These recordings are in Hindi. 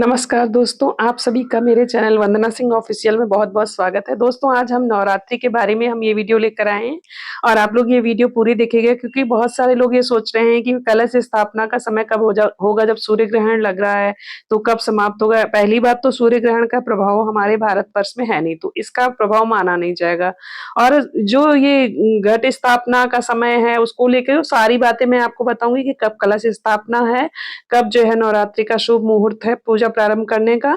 नमस्कार दोस्तों, आप सभी का मेरे चैनल वंदना सिंह ऑफिशियल में बहुत-बहुत स्वागत है। दोस्तों, आज हम नवरात्रि के बारे में हम ये वीडियो लेकर आए हैं और आप लोग ये वीडियो पूरी देखिएगा क्योंकि बहुत सारे लोग ये सोच रहे हैं कि कलश स्थापना का समय कब होगा जब सूर्य ग्रहण लग रहा है, तो कब समाप्त होगा। पहली बात तो सूर्य ग्रहण का प्रभाव हमारे भारतवर्ष में है नहीं, तो इसका प्रभाव माना नहीं जाएगा और जो ये घट स्थापना का समय है, उसको लेके सारी बातें मैं आपको बताऊँगी कि कब कलश स्थापना है, कब जो है नवरात्रि का शुभ मुहूर्त है पूजा प्रारंभ करने का।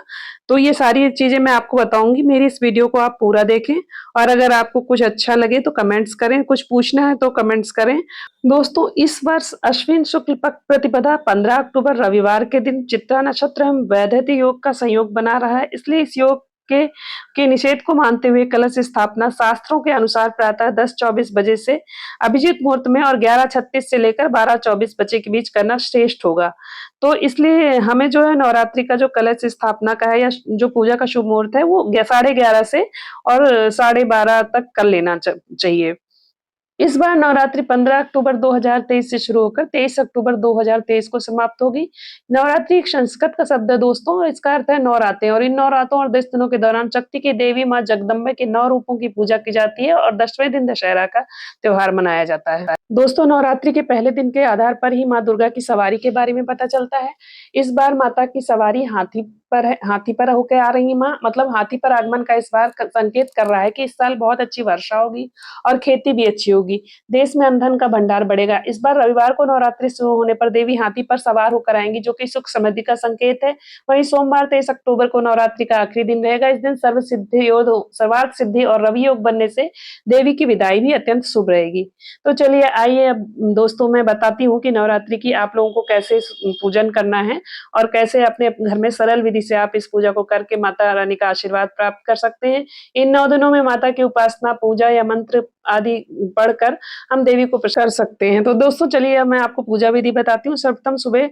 तो ये सारी चीज़ें मैं आपको बताऊँगी, मेरी इस वीडियो को आप पूरा देखें और अगर आपको कुछ अच्छा लगे तो कमेंट्स करें, कुछ पूछना है तो कमेंट्स करें। दोस्तों, इस वर्ष अश्विन शुक्ल पक्ष प्रतिपदा 15 अक्टूबर रविवार के दिन चित्रा नक्षत्र एवं वैधृति योग का संयोग बना रहा है, इसलिए इस योग के निषेध को मानते हुए कलश स्थापना शास्त्रों के अनुसार प्रातः 10:24 बजे से अभिजीत मुहूर्त में और 11:36 से लेकर 12:24 बजे के बीच करना श्रेष्ठ होगा। तो इसलिए हमें जो है नवरात्रि का जो कलश स्थापना का है या जो पूजा का शुभ मुहूर्त है वो 11:30 से और 12:30 तक कर लेना चाहिए। इस बार नवरात्रि 15 अक्टूबर 2023 से शुरू होकर 23 अक्टूबर 2023 को समाप्त होगी। नवरात्रि एक संस्कृत का शब्द है दोस्तों और इसका अर्थ है नवरातें और इन नवरातों और 10 दिनों के दौरान शक्ति की देवी माँ जगदम्बा के 9 रूपों की पूजा की जाती है और 10वें दिन दशहरा का त्योहार मनाया जाता है। दोस्तों, नवरात्रि के पहले दिन के आधार पर ही माँ दुर्गा की सवारी के बारे में पता चलता है। इस बार माता की सवारी हाथी पर होकर आ रही माँ मतलब हाथी पर आगमन का इस बार संकेत कर रहा है कि इस साल बहुत अच्छी वर्षा होगी और खेती भी अच्छी होगी। देश में अन्न-धन का भंडार बढ़ेगा। इस बार रविवार को नवरात्रि शुरू होने पर देवी हाथी पर सवार होकर आएंगी, जो कि सुख समृद्धि का संकेत है। वहीं सोमवार 23 अक्टूबर को नवरात्रि का आखिरी दिन रहेगा। इस दिन सर्वार्थ सिद्धि और रवि योग बनने से देवी की विदाई भी अत्यंत शुभ रहेगी। तो चलिए आइए अब दोस्तों मैं बताती हूँ कि नवरात्रि की आप लोगों को कैसे पूजन करना है और कैसे अपने घर में सरल विधि से आप इस पूजा को करके माता रानी का आशीर्वाद प्राप्त कर सकते हैं। इन 9 दिनों में माता की उपासना, पूजा या मंत्र आदि पढ़कर हम देवी को प्रसन्न कर सकते हैं। तो दोस्तों चलिए अब मैं आपको पूजा विधि बताती हूँ। सर्वप्रथम सुबह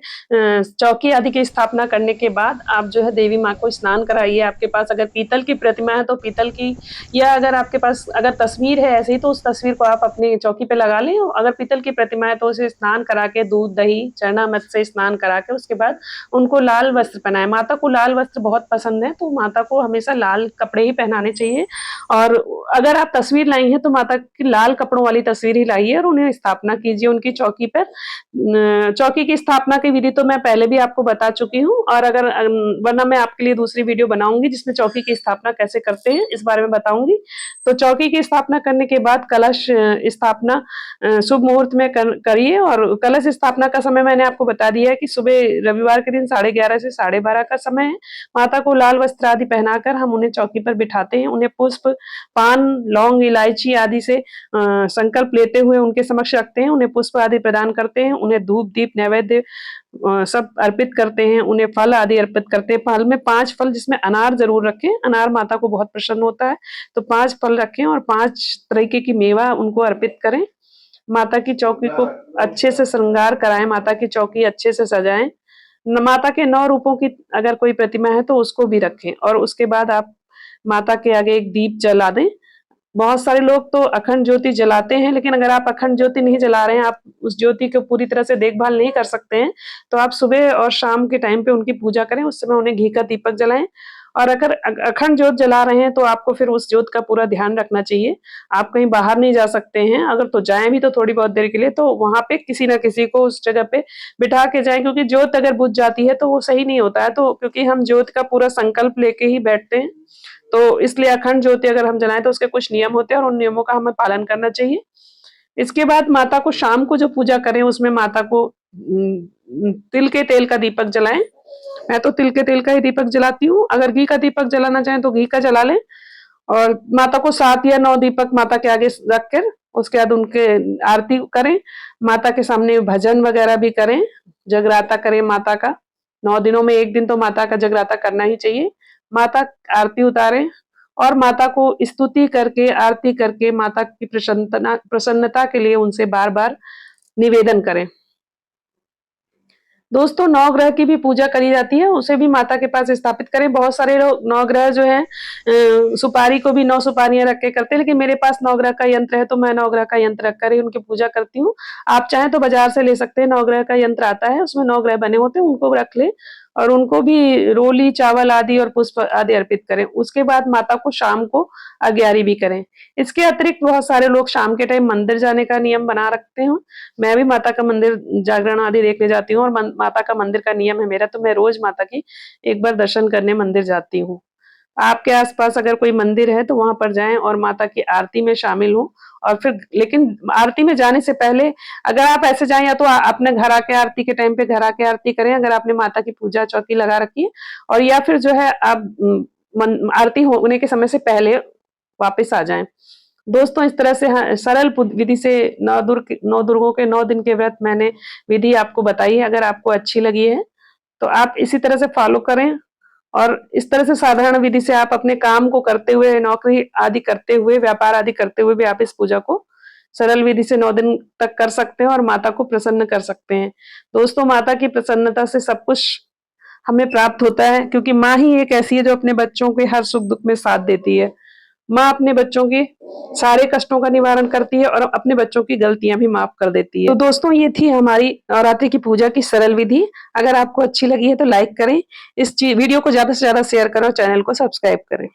चौकी आदि की स्थापना करने के बाद आप जो है देवी माँ को स्नान कराइए। आपके पास अगर पीतल की प्रतिमा है तो पीतल की, या अगर आपके पास अगर तस्वीर है ऐसे ही तो उस तस्वीर को आप अपनी चौकी पे लगा लें। अगर पीतल की प्रतिमा है तो उसे स्नान करा के दूध, दही, चरणामृत से स्नान करा के उसके बाद उनको लाल वस्त्र पहनाएं। माता को लाल वस्त्र बहुत पसंद है तो माता को हमेशा लाल कपड़े ही पहनाने चाहिए और अगर आप तस्वीर लाई हैं तो माता की लाल कपड़ों वाली तस्वीर ही लाइए और उन्हें स्थापना कीजिए उनकी चौकी पर। चौकी की स्थापना की विधि तो मैं पहले भी आपको बता चुकी हूँ और अगर वरना मैं आपके लिए दूसरी वीडियो बनाऊंगी जिसमें चौकी की स्थापना कैसे करते हैं इस बारे में बताऊंगी। तो चौकी की स्थापना करने के बाद कलश स्थापना शुभ मुहूर्त में करिए और कलश स्थापना का समय मैंने आपको बता दिया है कि सुबह रविवार के दिन 11:30 से 12:30 का समय है। माता को लाल वस्त्र आदि पहनाकर हम उन्हें चौकी पर बिठाते हैं। उन्हें पुष्प, पान, लौंग, इलायची आदि से संकल्प लेते हुए उनके समक्ष रखते हैं। उन्हें पुष्प आदि प्रदान करते हैं। उन्हें धूप, दीप, नैवेद्य सब अर्पित करते हैं। उन्हें फल आदि अर्पित करते हैं। फल में 5 फल जिसमें अनार जरूर रखें। अनार माता को बहुत प्रसन्न होता है तो 5 फल रखें और 5 तरीके की मेवा उनको अर्पित करें। माता की चौकी को अच्छे से श्रृंगार कराएं। माता की चौकी अच्छे से सजाएं। माता के 9 रूपों की अगर कोई प्रतिमा है तो उसको भी रखें और उसके बाद आप माता के आगे एक दीप जला दें। बहुत सारे लोग तो अखंड ज्योति जलाते हैं, लेकिन अगर आप अखंड ज्योति नहीं जला रहे हैं, आप उस ज्योति को पूरी तरह से देखभाल नहीं कर सकते हैं, तो आप सुबह और शाम के टाइम पे उनकी पूजा करें। उस समय उन्हें घी का दीपक जलाएं और अगर अखंड ज्योत जला रहे हैं तो आपको फिर उस ज्योत का पूरा ध्यान रखना चाहिए। आप कहीं बाहर नहीं जा सकते हैं, अगर तो जाएं भी तो थोड़ी बहुत देर के लिए, तो वहां पे किसी ना किसी को उस जगह पे बिठा के जाएं, क्योंकि ज्योत अगर बुझ जाती है तो वो सही नहीं होता है। तो क्योंकि हम ज्योत का पूरा संकल्प लेके ही बैठते हैं, तो इसलिए अखंड ज्योति अगर हम जलाएं तो उसके कुछ नियम होते हैं और उन नियमों का हमें पालन करना चाहिए। इसके बाद माता को शाम को जो पूजा करें उसमें माता को तिल के तेल का दीपक जलाएं। मैं तो तिल के तेल का ही दीपक जलाती हूँ। अगर घी का दीपक जलाना चाहें तो घी का जला लें और माता को 7 या 9 दीपक माता के आगे रख कर उसके बाद उनके आरती करें। माता के सामने भजन वगैरह भी करें, जगराता करें माता का। 9 दिनों में 1 दिन तो माता का जगराता करना ही चाहिए। माता आरती उतारें और माता को स्तुति करके, आरती करके माता की प्रसन्नता के लिए उनसे बार-बार निवेदन करें। दोस्तों, नवग्रह की भी पूजा करी जाती है, उसे भी माता के पास स्थापित करें। बहुत सारे लोग नवग्रह जो है सुपारी को भी 9 सुपारियां रख के करते हैं, लेकिन मेरे पास नवग्रह का यंत्र है तो मैं नवग्रह का यंत्र रखकर ही उनकी पूजा करती हूँ। आप चाहें तो बाजार से ले सकते हैं, नवग्रह का यंत्र आता है, उसमें 9 ग्रह बने होते हैं, उनको रख लें और उनको भी रोली, चावल आदि और पुष्प आदि अर्पित करें। उसके बाद माता को शाम को आज्ञारी भी करें। इसके अतिरिक्त बहुत सारे लोग शाम के टाइम मंदिर जाने का नियम बना रखते हैं। मैं भी माता का मंदिर जागरण आदि देखने जाती हूँ और माता का मंदिर का नियम है मेरा, तो मैं रोज माता की एक बार दर्शन करने मंदिर जाती हूँ। आपके आस-पास अगर कोई मंदिर है तो वहाँ पर जाएँ और माता की आरती में शामिल हों। और फिर लेकिन आरती में जाने से पहले अगर आप ऐसे जाएँ या तो अपने घर आके आरती के टाइम पे घर आके आरती करें, अगर आपने माता की पूजा चौकी लगा रखी है, और या फिर जो है आप आरती होने के समय से पहले वापस आ जाएँ। दोस्तों, इस तरह से सरल विधि से नौ दुर्गों के 9 दिन के व्रत मैंने विधि आपको बताई है। अगर आपको अच्छी लगी है तो आप इसी तरह से फॉलो करें, और इस तरह से साधारण विधि से आप अपने काम को करते हुए, नौकरी आदि करते हुए, व्यापार आदि करते हुए भी आप इस पूजा को सरल विधि से 9 दिन तक कर सकते हैं और माता को प्रसन्न कर सकते हैं। दोस्तों, माता की प्रसन्नता से सब कुछ हमें प्राप्त होता है, क्योंकि माँ ही एक ऐसी है जो अपने बच्चों के हर सुख-दुख में साथ देती है। माँ अपने बच्चों के सारे कष्टों का निवारण करती है और अपने बच्चों की गलतियां भी माफ कर देती है। तो दोस्तों, ये थी हमारी नवरात्रि की पूजा की सरल विधि। अगर आपको अच्छी लगी है तो लाइक करें, इस वीडियो को ज्यादा से ज्यादा शेयर करें और चैनल को सब्सक्राइब करें।